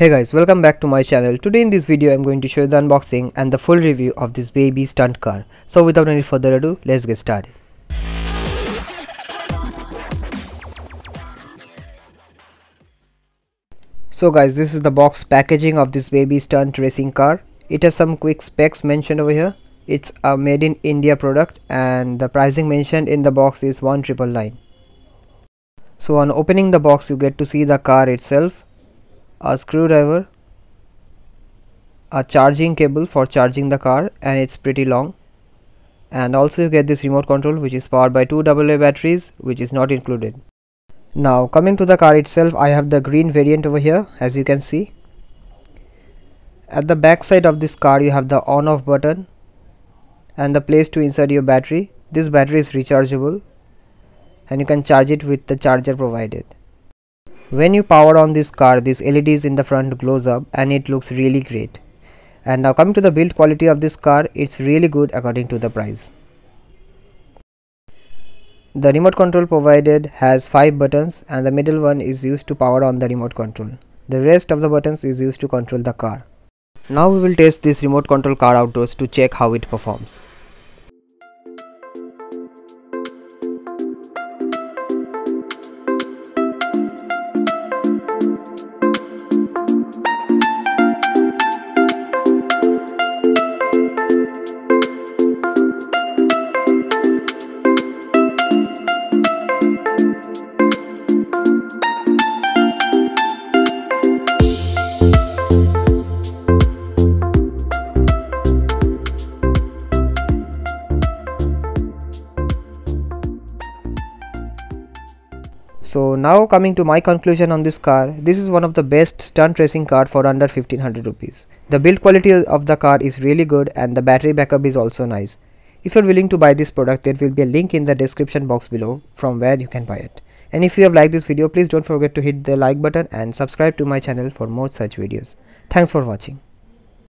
Hey guys, welcome back to my channel. Today in this video I'm going to show you the unboxing and the full review of this Baybee stunt car. So without any further ado, let's get started. So guys, this is the box packaging of this Baybee stunt racing car. It has some quick specs mentioned over here. It's a made in India product and the pricing mentioned in the box is 1999. So on opening the box you get to see the car itself, a screwdriver, a charging cable for charging the car, and it's pretty long, and also you get this remote control which is powered by two AA batteries, which is not included. Now coming to the car itself, I have the green variant over here. As you can see, at the back side of this car you have the on off button and the place to insert your battery. This battery is rechargeable and you can charge it with the charger provided. When you power on this car, these LEDs in the front glows up and it looks really great. And now coming to the build quality of this car, it's really good according to the price. The remote control provided has 5 buttons and the middle one is used to power on the remote control. The rest of the buttons is used to control the car. Now we will test this remote control car outdoors to check how it performs. So now coming to my conclusion on this car, this is one of the best stunt racing car for under 1500 rupees. The build quality of the car is really good and the battery backup is also nice. If you are willing to buy this product, there will be a link in the description box below from where you can buy it. And if you have liked this video, please don't forget to hit the like button and subscribe to my channel for more such videos. Thanks for watching.